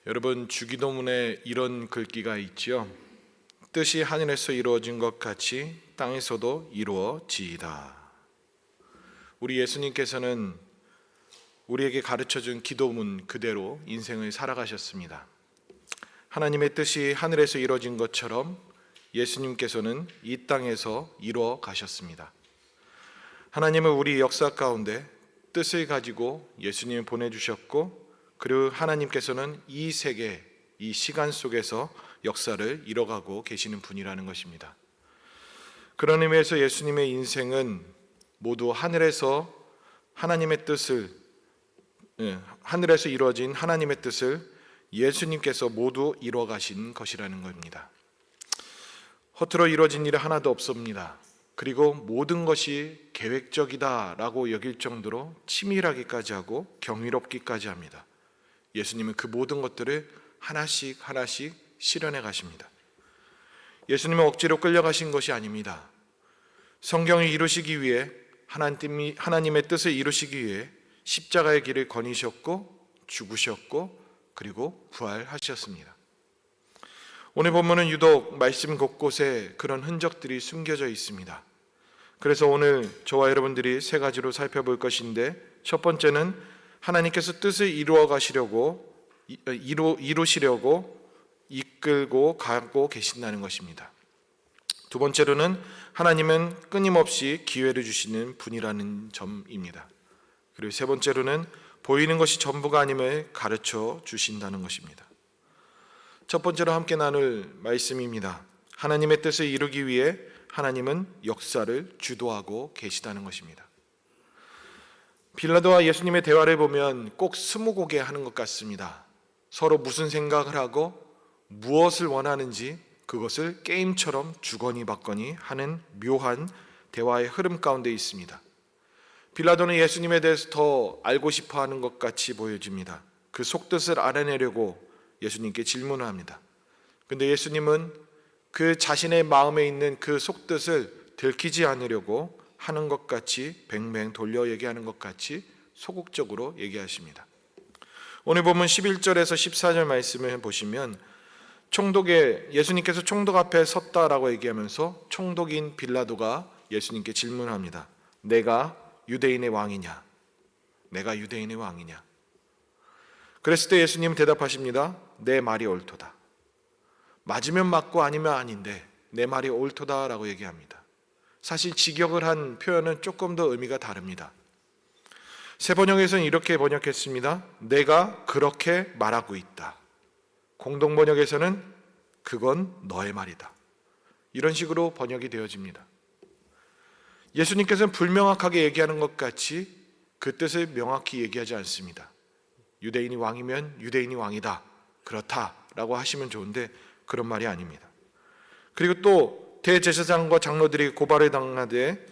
여러분, 주기도문에 이런 글귀가 있지요. 뜻이 하늘에서 이루어진 것 같이 땅에서도 이루어지이다. 우리 예수님께서는 우리에게 가르쳐준 기도문 그대로 인생을 살아가셨습니다. 하나님의 뜻이 하늘에서 이루어진 것처럼 예수님께서는 이 땅에서 이루어 가셨습니다. 하나님은 우리 역사 가운데 뜻을 가지고 예수님을 보내주셨고, 그리고 하나님께서는 이 세계, 이 시간 속에서 역사를 이뤄가고 계시는 분이라는 것입니다. 그런 의미에서 예수님의 인생은 모두 하늘에서 하나님의 뜻을, 하늘에서 이루어진 하나님의 뜻을 예수님께서 모두 이루어 가신 것이라는 겁니다. 허투루 이루어진 일이 하나도 없습니다. 그리고 모든 것이 계획적이다라고 여길 정도로 치밀하기까지 하고 경이롭기까지 합니다. 예수님은 그 모든 것들을 하나씩 실현해 가십니다. 예수님은 억지로 끌려가신 것이 아닙니다. 성경을 이루시기 위해, 하나님의 뜻을 이루시기 위해 십자가의 길을 거니셨고 죽으셨고 그리고 부활하셨습니다. 오늘 본문은 유독 말씀 곳곳에 그런 흔적들이 숨겨져 있습니다. 그래서 오늘 저와 여러분들이 세 가지로 살펴볼 것인데, 첫 번째는 하나님께서 뜻을 이루시려고 이끌고 가고 계신다는 것입니다. 두 번째로는 하나님은 끊임없이 기회를 주시는 분이라는 점입니다. 그리고 세 번째로는 보이는 것이 전부가 아님을 가르쳐 주신다는 것입니다. 첫 번째로 함께 나눌 말씀입니다. 하나님의 뜻을 이루기 위해 하나님은 역사를 주도하고 계시다는 것입니다. 빌라도와 예수님의 대화를 보면 꼭 스무고개 하는 것 같습니다. 서로 무슨 생각을 하고 무엇을 원하는지 그것을 게임처럼 주거니 받거니 하는 묘한 대화의 흐름 가운데 있습니다. 빌라도는 예수님에 대해서 더 알고 싶어 하는 것 같이 보여집니다. 그 속뜻을 알아내려고 예수님께 질문을 합니다. 근데 예수님은 그 자신의 마음에 있는 그 속뜻을 들키지 않으려고 하는 것 같이, 뱅뱅 돌려 얘기하는 것 같이 소극적으로 얘기하십니다. 오늘 보면 11절에서 14절 말씀을 보시면 예수님께서 총독 앞에 섰다라고 얘기하면서 총독인 빌라도가 예수님께 질문합니다. 내가 유대인의 왕이냐? 내가 유대인의 왕이냐? 그랬을 때 예수님은 대답하십니다. 내 말이 옳도다. 맞으면 맞고 아니면 아닌데 내 말이 옳도다라고 얘기합니다. 사실 직역을 한 표현은 조금 더 의미가 다릅니다. 새 번역에서는 이렇게 번역했습니다. 내가 그렇게 말하고 있다. 공동 번역에서는 그건 너의 말이다. 이런 식으로 번역이 되어집니다. 예수님께서는 불명확하게 얘기하는 것 같이 그 뜻을 명확히 얘기하지 않습니다. 유대인이 왕이면 유대인이 왕이다, 그렇다라고 하시면 좋은데 그런 말이 아닙니다. 그리고 또 대제사장과 장로들이 고발을 당하되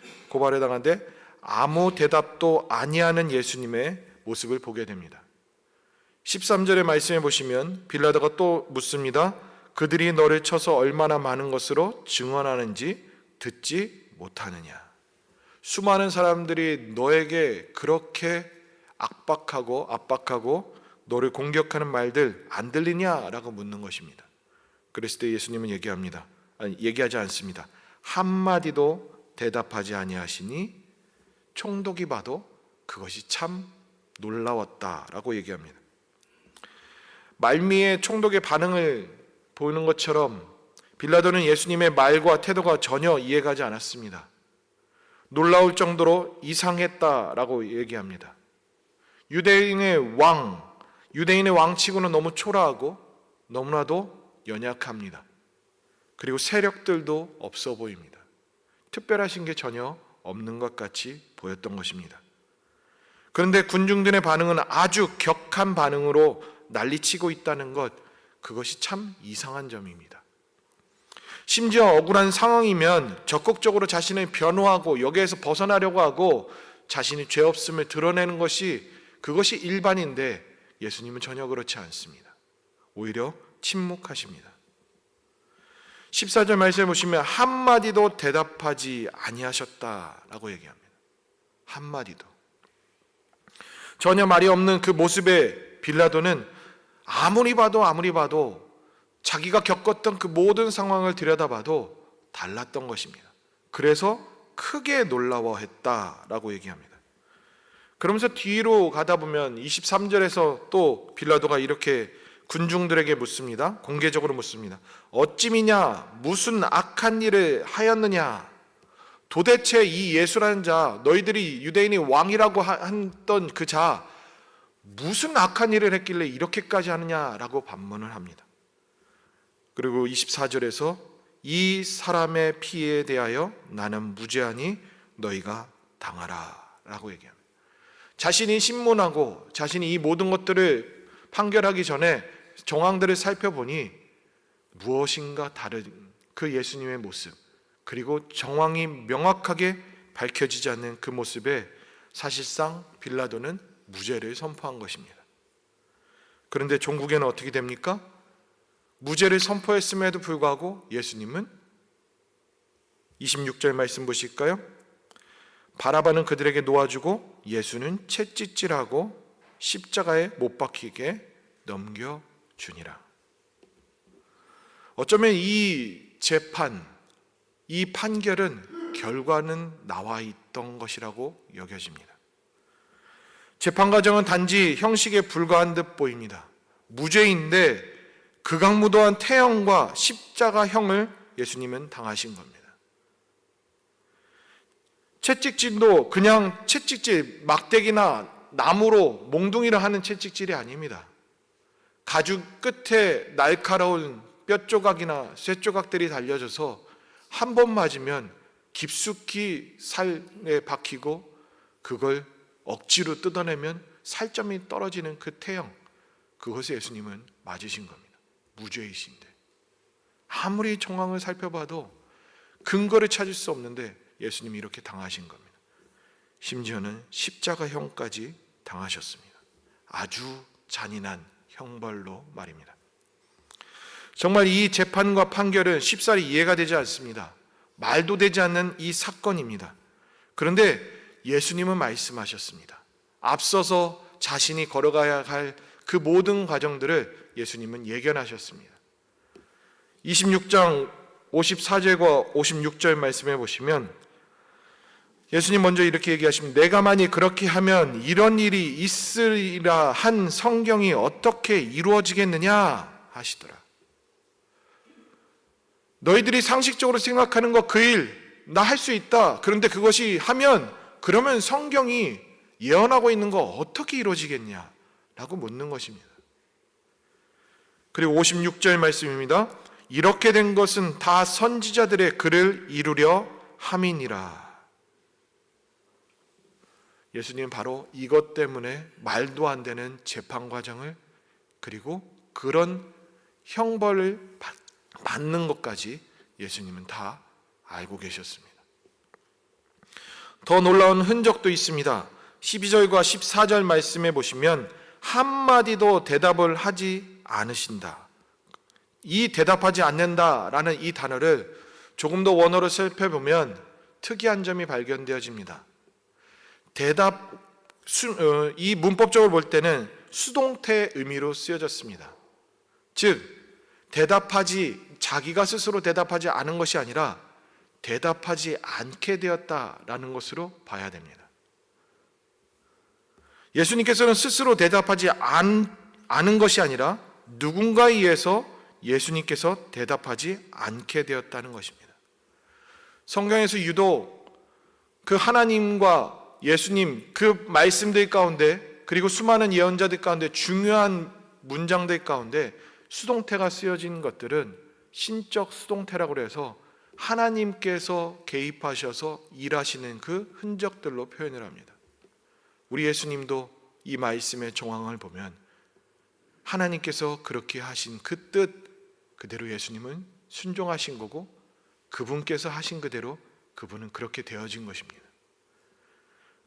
아무 대답도 아니하는 예수님의 모습을 보게 됩니다. 13절의 말씀에 보시면 빌라도가 또 묻습니다. 그들이 너를 쳐서 얼마나 많은 것으로 증언하는지 듣지 못하느냐? 수많은 사람들이 너에게 그렇게 압박하고 너를 공격하는 말들 안 들리냐라고 묻는 것입니다. 그랬을 때 예수님은 얘기하지 않습니다. 한마디도 대답하지 아니하시니 총독이 봐도 그것이 참 놀라웠다라고 얘기합니다. 말미에 총독의 반응을 보이는 것처럼 빌라도는 예수님의 말과 태도가 전혀 이해가지 않았습니다. 놀라울 정도로 이상했다라고 얘기합니다. 유대인의 왕치고는 너무 초라하고 너무나도 연약합니다. 그리고 세력들도 없어 보입니다. 특별하신 게 전혀 없는 것 같이 보였던 것입니다. 그런데 군중들의 반응은 아주 격한 반응으로 난리치고 있다는 것, 그것이 참 이상한 점입니다. 심지어 억울한 상황이면 적극적으로 자신을 변호하고 여기에서 벗어나려고 하고 자신이 죄 없음을 드러내는 그것이 일반인데 예수님은 전혀 그렇지 않습니다. 오히려 침묵하십니다. 14절 말씀에 보시면 한마디도 대답하지 아니하셨다라고 얘기합니다. 한마디도. 전혀 말이 없는 그 모습에 빌라도는 아무리 봐도 자기가 겪었던 그 모든 상황을 들여다봐도 달랐던 것입니다. 그래서 크게 놀라워했다라고 얘기합니다. 그러면서 뒤로 가다 보면 23절에서 또 빌라도가 이렇게 군중들에게 묻습니다. 공개적으로 묻습니다. 어찌미냐? 무슨 악한 일을 하였느냐? 도대체 이 예수라는 자, 너희들이 유대인이 왕이라고 했던 그 자, 무슨 악한 일을 했길래 이렇게까지 하느냐라고 반문을 합니다. 그리고 24절에서 이 사람의 피에 대하여 나는 무죄하니 너희가 당하라 라고 얘기합니다. 자신이 신문하고 자신이 이 모든 것들을 판결하기 전에 정황들을 살펴보니 무엇인가 다른 그 예수님의 모습, 그리고 정황이 명확하게 밝혀지지 않는 그 모습에 사실상 빌라도는 무죄를 선포한 것입니다. 그런데 종국에는 어떻게 됩니까? 무죄를 선포했음에도 불구하고 예수님은 26절 말씀 보실까요? 바라바는 그들에게 놓아주고 예수는 채찍질하고 십자가에 못 박히게 넘겨주니라. 어쩌면 이 재판, 이 판결은 결과는 나와 있던 것이라고 여겨집니다. 재판 과정은 단지 형식에 불과한 듯 보입니다. 무죄인데 극악무도한 태형과 십자가형을 예수님은 당하신 겁니다. 채찍질도 그냥 채찍질, 막대기나 나무로 몽둥이를 하는 채찍질이 아닙니다. 가죽 끝에 날카로운 뼈 조각이나 쇠 조각들이 달려져서 한 번 맞으면 깊숙이 살에 박히고 그걸 억지로 뜯어내면 살점이 떨어지는 그 태형, 그것을 예수님은 맞으신 겁니다. 무죄이신데 아무리 정황을 살펴봐도 근거를 찾을 수 없는데 예수님이 이렇게 당하신 겁니다. 심지어는 십자가형까지 당하셨습니다. 아주 잔인한 형벌로 말입니다. 정말 이 재판과 판결은 쉽사리 이해가 되지 않습니다. 말도 되지 않는 이 사건입니다. 그런데 예수님은 말씀하셨습니다. 앞서서 자신이 걸어가야 할 그 모든 과정들을 예수님은 예견하셨습니다. 26장 54절과 56절 말씀해 보시면 예수님 먼저 이렇게 얘기하십니다. 내가 만일 그렇게 하면 이런 일이 있으리라 한 성경이 어떻게 이루어지겠느냐 하시더라. 너희들이 상식적으로 생각하는 거 그 일, 나 할 수 있다. 그런데 그것이 하면 그러면 성경이 예언하고 있는 거 어떻게 이루어지겠냐 라고 묻는 것입니다. 그리고 56절 말씀입니다. 이렇게 된 것은 다 선지자들의 글을 이루려 함이니라. 예수님은 바로 이것 때문에 말도 안 되는 재판 과정을 그리고 그런 형벌을 받는 것까지 예수님은 다 알고 계셨습니다. 더 놀라운 흔적도 있습니다. 12절과 14절 말씀해 보시면 한마디도 대답을 하지 않으신다. 이 대답하지 않는다라는 이 단어를 조금 더 원어로 살펴보면 특이한 점이 발견되어집니다. 이 문법적으로 볼 때는 수동태 의미로 쓰여졌습니다. 즉 자기가 스스로 대답하지 않은 것이 아니라 대답하지 않게 되었다라는 것으로 봐야 됩니다. 예수님께서는 스스로 대답하지 않은 것이 아니라 누군가에 의해서 예수님께서 대답하지 않게 되었다는 것입니다. 성경에서 유독 그 하나님과 예수님 그 말씀들 가운데 그리고 수많은 예언자들 가운데 중요한 문장들 가운데 수동태가 쓰여진 것들은 신적 수동태라고 해서 하나님께서 개입하셔서 일하시는 그 흔적들로 표현을 합니다. 우리 예수님도 이 말씀의 정황을 보면 하나님께서 그렇게 하신 그 뜻 그대로 예수님은 순종하신 거고 그분께서 하신 그대로 그분은 그렇게 되어진 것입니다.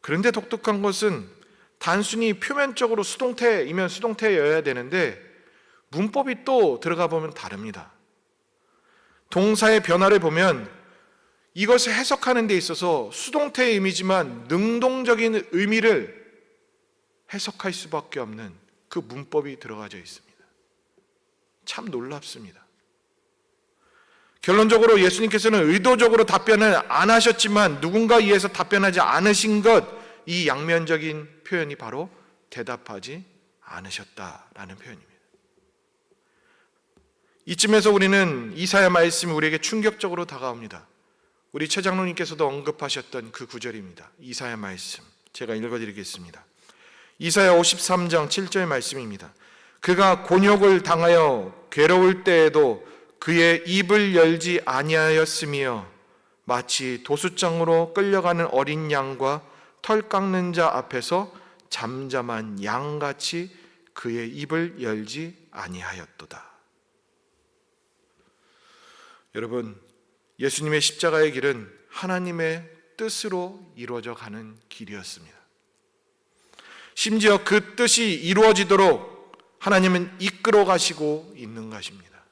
그런데 독특한 것은 단순히 표면적으로 수동태이면 수동태여야 되는데 문법이 또 들어가 보면 다릅니다. 동사의 변화를 보면 이것을 해석하는 데 있어서 수동태의 의미지만 능동적인 의미를 해석할 수밖에 없는 그 문법이 들어가져 있습니다. 참 놀랍습니다. 결론적으로 예수님께서는 의도적으로 답변을 안 하셨지만 누군가 의해서 답변하지 않으신 것, 이 양면적인 표현이 바로 대답하지 않으셨다라는 표현입니다. 이쯤에서 우리는 이사야 말씀이 우리에게 충격적으로 다가옵니다. 우리 최 장로님께서도 언급하셨던 그 구절입니다. 이사야 말씀 제가 읽어드리겠습니다. 이사야 53장 7절 말씀입니다. 그가 곤욕을 당하여 괴로울 때에도 그의 입을 열지 아니하였으며 마치 도수장으로 끌려가는 어린 양과 털 깎는 자 앞에서 잠잠한 양같이 그의 입을 열지 아니하였도다. 여러분, 예수님의 십자가의 길은 하나님의 뜻으로 이루어져 가는 길이었습니다. 심지어 그 뜻이 이루어지도록 하나님은 이끌어 가시고 있는 것입니다.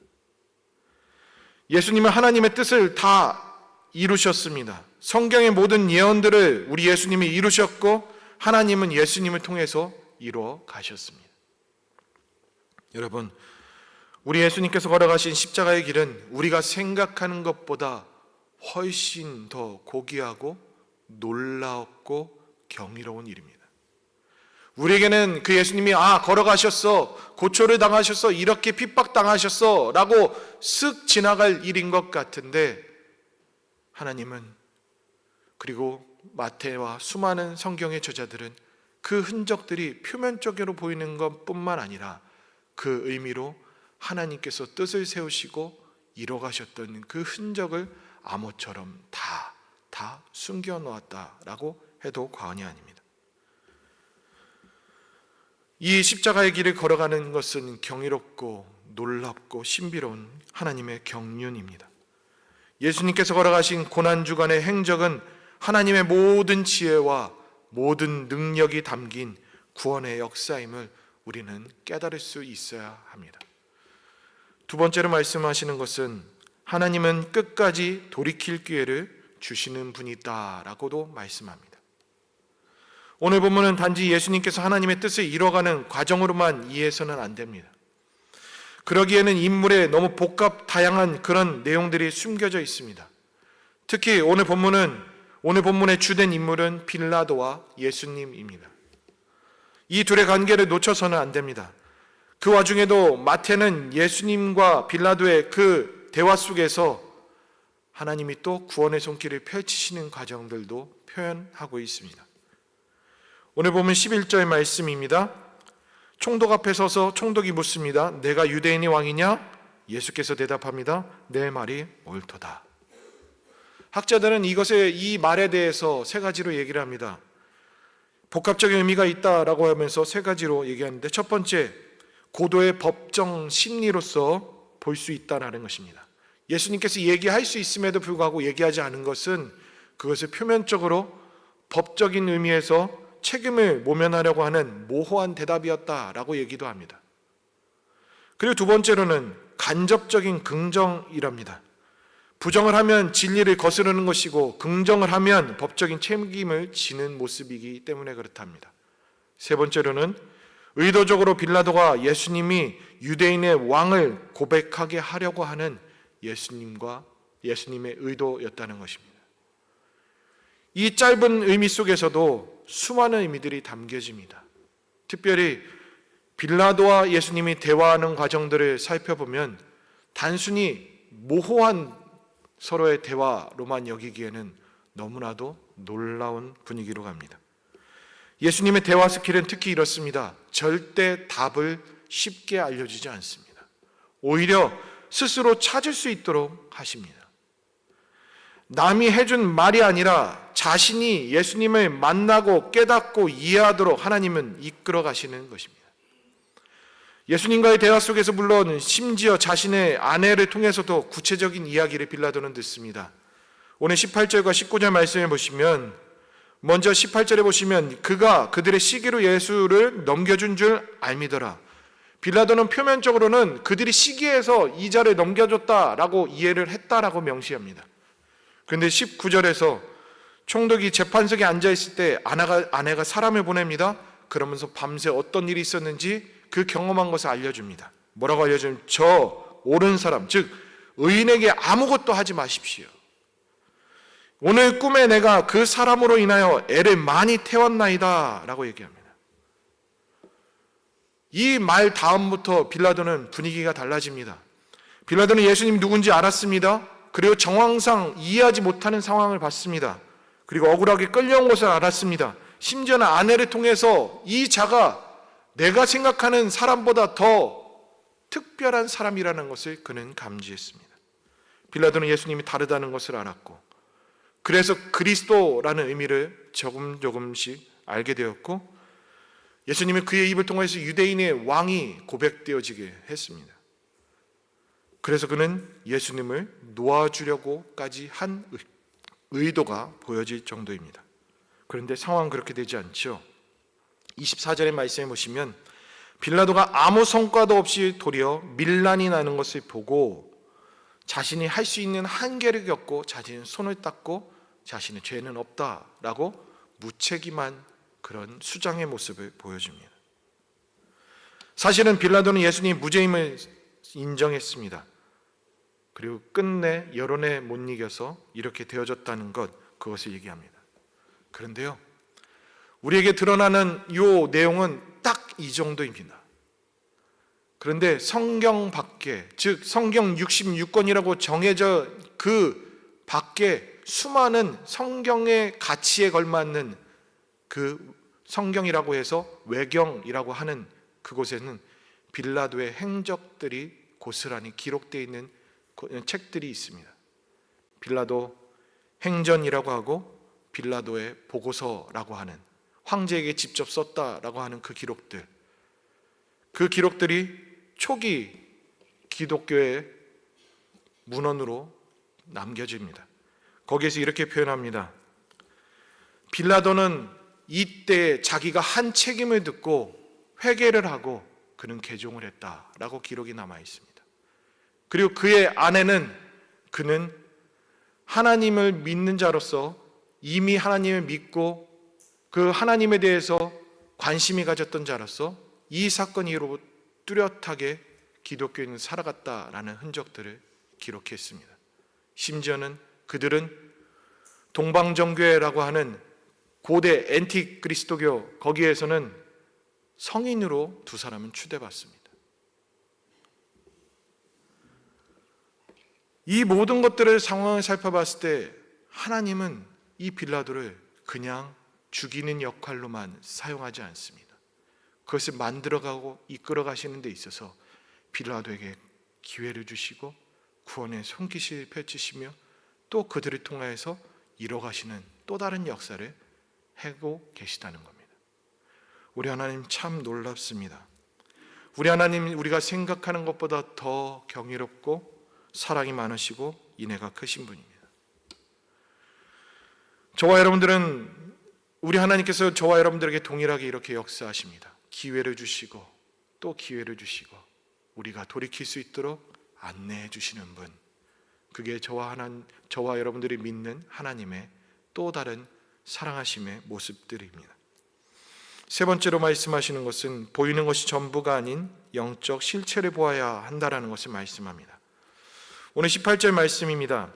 예수님은 하나님의 뜻을 다 이루셨습니다. 성경의 모든 예언들을 우리 예수님이 이루셨고 하나님은 예수님을 통해서 이루어 가셨습니다. 여러분, 우리 예수님께서 걸어가신 십자가의 길은 우리가 생각하는 것보다 훨씬 더 고귀하고 놀랍고 경이로운 일입니다. 우리에게는 그 예수님이 걸어가셨어, 고초를 당하셨어, 이렇게 핍박당하셨어 라고 쓱 지나갈 일인 것 같은데, 하나님은, 그리고 마태와 수많은 성경의 저자들은 그 흔적들이 표면적으로 보이는 것뿐만 아니라 그 의미로 하나님께서 뜻을 세우시고 이뤄가셨던 그 흔적을 암호처럼 다 숨겨놓았다라고 해도 과언이 아닙니다. 이 십자가의 길을 걸어가는 것은 경이롭고 놀랍고 신비로운 하나님의 경륜입니다. 예수님께서 걸어가신 고난주간의 행적은 하나님의 모든 지혜와 모든 능력이 담긴 구원의 역사임을 우리는 깨달을 수 있어야 합니다. 두 번째로 말씀하시는 것은 하나님은 끝까지 돌이킬 기회를 주시는 분이다라고도 말씀합니다. 오늘 본문은 단지 예수님께서 하나님의 뜻을 이뤄가는 과정으로만 이해해서는 안 됩니다. 그러기에는 인물에 너무 다양한 그런 내용들이 숨겨져 있습니다. 특히 오늘 본문의 주된 인물은 빌라도와 예수님입니다. 이 둘의 관계를 놓쳐서는 안 됩니다. 그 와중에도 마태는 예수님과 빌라도의 그 대화 속에서 하나님이 또 구원의 손길을 펼치시는 과정들도 표현하고 있습니다. 오늘 보면 11절 말씀입니다. 총독 앞에 서서 총독이 묻습니다. 내가 유대인의 왕이냐? 예수께서 대답합니다. 내 말이 옳도다. 학자들은 이 말에 대해서 세 가지로 얘기를 합니다. 복합적인 의미가 있다라고 하면서 세 가지로 얘기하는데, 첫 번째, 고도의 법정 심리로서 볼 수 있다는 것입니다. 예수님께서 얘기할 수 있음에도 불구하고 얘기하지 않은 것은 그것을 표면적으로 법적인 의미에서 책임을 모면하려고 하는 모호한 대답이었다라고 얘기도 합니다. 그리고 두 번째로는 간접적인 긍정이랍니다. 부정을 하면 진리를 거스르는 것이고 긍정을 하면 법적인 책임을 지는 모습이기 때문에 그렇답니다. 세 번째로는 의도적으로 빌라도가 예수님이 유대인의 왕을 고백하게 하려고 하는 예수님의 의도였다는 것입니다. 이 짧은 의미 속에서도 수많은 의미들이 담겨집니다. 특별히 빌라도와 예수님이 대화하는 과정들을 살펴보면 단순히 모호한 서로의 대화로만 여기기에는 너무나도 놀라운 분위기로 갑니다. 예수님의 대화 스킬은 특히 이렇습니다. 절대 답을 쉽게 알려주지 않습니다. 오히려 스스로 찾을 수 있도록 하십니다. 남이 해준 말이 아니라 자신이 예수님을 만나고 깨닫고 이해하도록 하나님은 이끌어 가시는 것입니다. 예수님과의 대화 속에서 물론 심지어 자신의 아내를 통해서도 구체적인 이야기를 빌라도는 듣습니다. 오늘 18절과 19절 말씀을 보시면, 먼저 18절에 보시면 그가 그들의 시기로 예수를 넘겨준 줄 알미더라. 빌라도는 표면적으로는 그들이 시기해서 이 자를 넘겨줬다라고 이해를 했다라고 명시합니다. 그런데 19절에서 총독이 재판석에 앉아있을 때 아내가 사람을 보냅니다. 그러면서 밤새 어떤 일이 있었는지 그 경험한 것을 알려줍니다. 뭐라고 알려주면 저 옳은 사람, 즉 의인에게 아무것도 하지 마십시오. 오늘 꿈에 내가 그 사람으로 인하여 애를 많이 태웠나이다 라고 얘기합니다. 이 말 다음부터 빌라도는 분위기가 달라집니다. 빌라도는 예수님이 누군지 알았습니다. 그리고 정황상 이해하지 못하는 상황을 봤습니다. 그리고 억울하게 끌려온 것을 알았습니다. 심지어는 아내를 통해서 이 자가 내가 생각하는 사람보다 더 특별한 사람이라는 것을 그는 감지했습니다. 빌라도는 예수님이 다르다는 것을 알았고, 그래서 그리스도라는 의미를 조금씩 알게 되었고, 예수님은 그의 입을 통해서 유대인의 왕이 고백되어지게 했습니다. 그래서 그는 예수님을 놓아주려고까지 한 의도가 보여질 정도입니다. 그런데 상황은 그렇게 되지 않죠. 24절의 말씀에 보시면 빌라도가 아무 성과도 없이 도리어 밀란이 나는 것을 보고 자신이 할 수 있는 한계를 겪고 자신의 손을 닦고 자신의 죄는 없다라고 무책임한 그런 수장의 모습을 보여줍니다. 사실은 빌라도는 예수님이 무죄임을 인정했습니다. 그리고 끝내 여론에 못 이겨서 이렇게 되어졌다는 것, 그것을 얘기합니다. 그런데요, 우리에게 드러나는 이 내용은 딱 이 정도입니다. 그런데 성경 밖에, 즉 성경 66권이라고 정해져 그 밖에 수많은 성경의 가치에 걸맞는 그 성경이라고 해서 외경이라고 하는 그곳에는 빌라도의 행적들이 고스란히 기록되어 있는 책들이 있습니다. 빌라도 행전이라고 하고 빌라도의 보고서라고 하는, 황제에게 직접 썼다라고 하는 그 기록들이 초기 기독교의 문헌으로 남겨집니다. 거기에서 이렇게 표현합니다. 빌라도는 이때 자기가 한 책임을 듣고 회개를 하고 그는 개종을 했다라고 기록이 남아 있습니다. 그리고 그의 아내는, 그는 하나님을 믿는 자로서 이미 하나님을 믿고 그 하나님에 대해서 관심이 가졌던 자로서 이 사건 이후로 뚜렷하게 기독교인은 살아갔다라는 흔적들을 기록했습니다. 심지어는 그들은 동방정교회라고 하는 고대 앤틱 그리스도교, 거기에서는 성인으로 두 사람은 추대받습니다. 이 모든 것들을 상황을 살펴봤을 때 하나님은 이 빌라도를 그냥 죽이는 역할로만 사용하지 않습니다. 그것을 만들어가고 이끌어가시는 데 있어서 빌라도에게 기회를 주시고 구원의 손깃을 펼치시며 또 그들을 통하여서 이뤄가시는 또 다른 역사를 하고 계시다는 겁니다. 우리 하나님 참 놀랍습니다. 우리 하나님, 우리가 생각하는 것보다 더 경이롭고 사랑이 많으시고 인애가 크신 분입니다. 우리 하나님께서 저와 여러분들에게 동일하게 이렇게 역사하십니다. 기회를 주시고 또 기회를 주시고 우리가 돌이킬 수 있도록 안내해 주시는 분, 그게 저와 여러분들이 믿는 하나님의 또 다른 사랑하심의 모습들입니다. 세 번째로 말씀하시는 것은 보이는 것이 전부가 아닌 영적 실체를 보아야 한다라는 것을 말씀합니다. 오늘 18절 말씀입니다.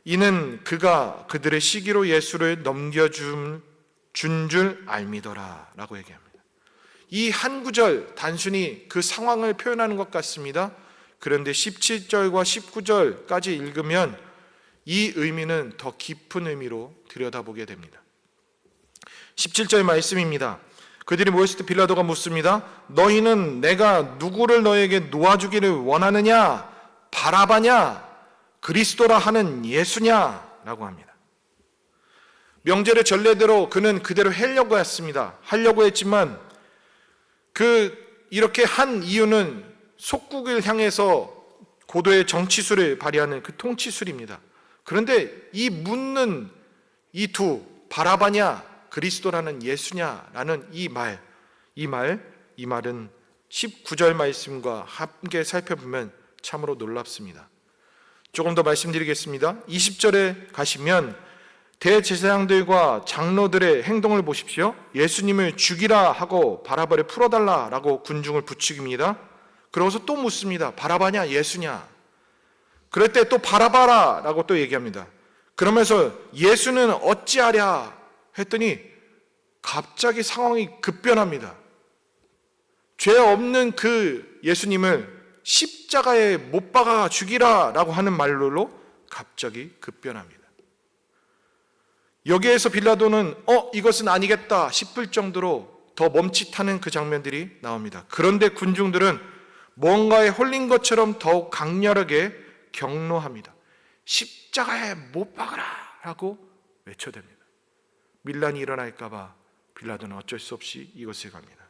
이는 그가 그들의 시기로 예수를 넘겨준 줄 알미더라 라고 얘기합니다. 이 한 구절 단순히 그 상황을 표현하는 것 같습니다. 그런데 17절과 19절까지 읽으면 이 의미는 더 깊은 의미로 들여다보게 됩니다. 17절 말씀입니다. 그들이 모였을 때 빌라도가 묻습니다. 너희는 내가 누구를 너에게 놓아주기를 원하느냐? 바라바냐? 그리스도라 하는 예수냐? 라고 합니다. 명절의 전례대로 그는 그대로 하려고 했지만 이렇게 한 이유는 속국을 향해서 고도의 정치술을 발휘하는 그 통치술입니다. 그런데 이 묻는 이 두, 바라바냐 그리스도라는 예수냐라는 이 말은 19절 말씀과 함께 살펴보면 참으로 놀랍습니다. 조금 더 말씀드리겠습니다. 20절에 가시면 대제사장들과 장로들의 행동을 보십시오. 예수님을 죽이라 하고 바라바를 풀어달라라고 군중을 부추깁니다. 그러고서 또 묻습니다. 바라바냐 예수냐? 그럴 때 또 바라바라라고 또 얘기합니다. 그러면서 예수는 어찌하랴 했더니 갑자기 상황이 급변합니다. 죄 없는 그 예수님을 십자가에 못 박아 죽이라라고 하는 말로 갑자기 급변합니다. 여기에서 빌라도는 이것은 아니겠다 싶을 정도로 더 멈칫하는 그 장면들이 나옵니다. 그런데 군중들은 뭔가에 홀린 것처럼 더욱 강렬하게 경로합니다. 십자가에 못 박아라 라고 외쳐댑니다. 밀란이 일어날까 봐 빌라도는 어쩔 수 없이 이것을 갑니다.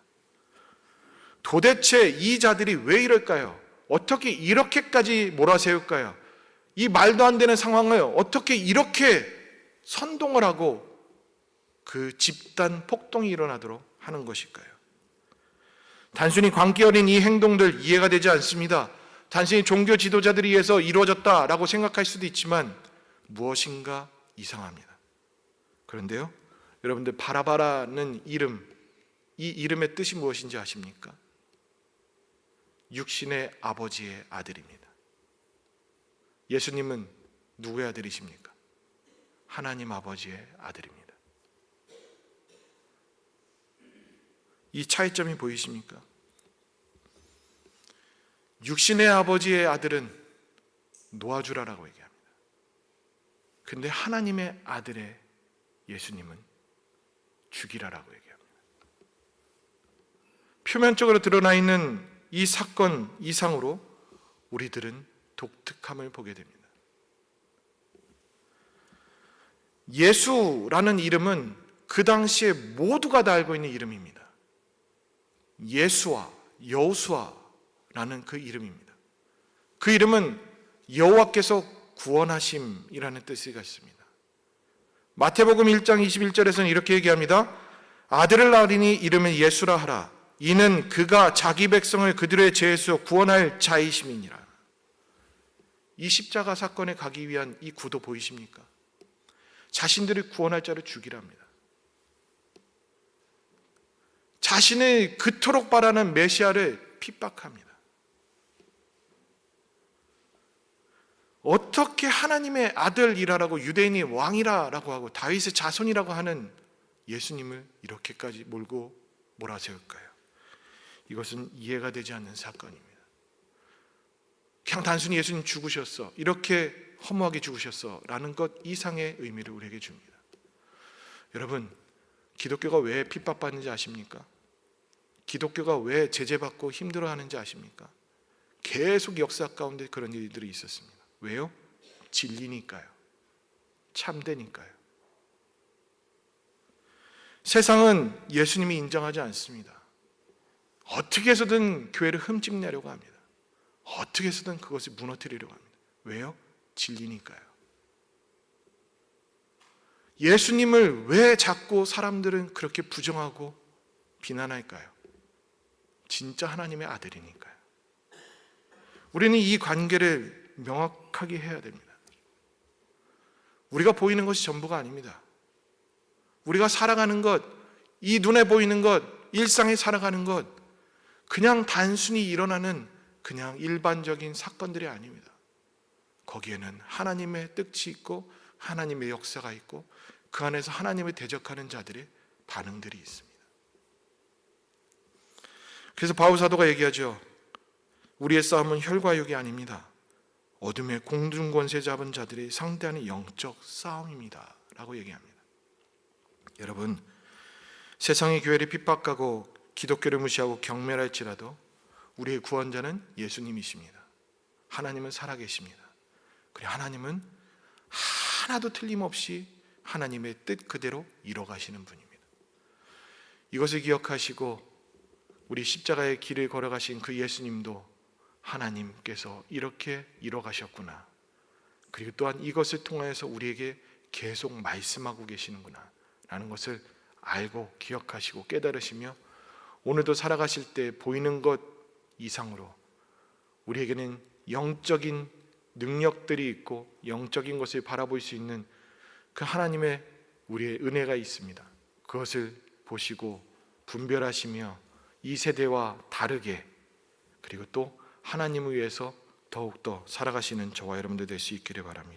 도대체 이 자들이 왜 이럴까요? 어떻게 이렇게까지 몰아세울까요? 이 말도 안 되는 상황을 어떻게 이렇게 선동을 하고 그 집단 폭동이 일어나도록 하는 것일까요? 단순히 광기 어린 이 행동들 이해가 되지 않습니다. 단순히 종교 지도자들에 의해서 이루어졌다라고 생각할 수도 있지만 무엇인가 이상합니다. 그런데요, 여러분들 바라바라는 이름, 이 이름의 뜻이 무엇인지 아십니까? 육신의 아버지의 아들입니다. 예수님은 누구의 아들이십니까? 하나님 아버지의 아들입니다. 이 차이점이 보이십니까? 육신의 아버지의 아들은 놓아주라라고 얘기합니다. 근데 하나님의 아들의 예수님은 죽이라라고 얘기합니다. 표면적으로 드러나 있는 이 사건 이상으로 우리들은 독특함을 보게 됩니다. 예수라는 이름은 그 당시에 모두가 다 알고 있는 이름입니다. 예수와 여호수아라는 그 이름입니다. 그 이름은 여호와께서 구원하심이라는 뜻이 있습니다. 마태복음 1장 21절에서는 이렇게 얘기합니다. 아들을 낳으리니 이름은 예수라 하라. 이는 그가 자기 백성을 그들의 죄에서 구원할 자이심이니라. 이 십자가 사건에 가기 위한 이 구도 보이십니까? 자신들을 구원할 자를 죽이랍니다. 자신을 그토록 바라는 메시아를 핍박합니다. 어떻게 하나님의 아들이라고 유대인이 왕이라고 하고 다윗의 자손이라고 하는 예수님을 이렇게까지 몰고 몰아세울까요? 이것은 이해가 되지 않는 사건입니다. 그냥 단순히 예수님 죽으셨어, 이렇게 허무하게 죽으셨어 라는 것 이상의 의미를 우리에게 줍니다. 여러분, 기독교가 왜 핍박받는지 아십니까? 기독교가 왜 제재받고 힘들어하는지 아십니까? 계속 역사 가운데 그런 일들이 있었습니다. 왜요? 진리니까요. 참되니까요. 세상은 예수님이 인정하지 않습니다. 어떻게 해서든 교회를 흠집내려고 합니다. 어떻게 해서든 그것을 무너뜨리려고 합니다. 왜요? 진리니까요. 예수님을 왜 자꾸 사람들은 그렇게 부정하고 비난할까요? 진짜 하나님의 아들이니까요. 우리는 이 관계를 명확하게 해야 됩니다. 우리가 보이는 것이 전부가 아닙니다. 우리가 살아가는 것, 이 눈에 보이는 것, 일상에 살아가는 것, 그냥 단순히 일어나는 그냥 일반적인 사건들이 아닙니다. 거기에는 하나님의 뜻이 있고 하나님의 역사가 있고 그 안에서 하나님을 대적하는 자들의 반응들이 있습니다. 그래서 바울 사도가 얘기하죠. 우리의 싸움은 혈과 육이 아닙니다. 어둠의 공중 권세 잡은 자들이 상대하는 영적 싸움입니다 라고 얘기합니다. 여러분, 세상의 교회를 핍박하고 기독교를 무시하고 경멸할지라도 우리의 구원자는 예수님이십니다. 하나님은 살아계십니다. 그리고 하나님은 하나도 틀림없이 하나님의 뜻 그대로 이뤄가시는 분입니다. 이것을 기억하시고 우리 십자가의 길을 걸어가신 그 예수님도 하나님께서 이렇게 이뤄가셨구나. 그리고 또한 이것을 통하여서 우리에게 계속 말씀하고 계시는구나 라는 것을 알고 기억하시고 깨달으시며 오늘도 살아가실 때 보이는 것 이상으로 우리에게는 영적인 능력들이 있고 영적인 것을 바라볼 수 있는 그 하나님의 우리의 은혜가 있습니다. 그것을 보시고 분별하시며 이 세대와 다르게 그리고 또 하나님을 위해서 더욱더 살아가시는 저와 여러분들 될 수 있기를 바랍니다.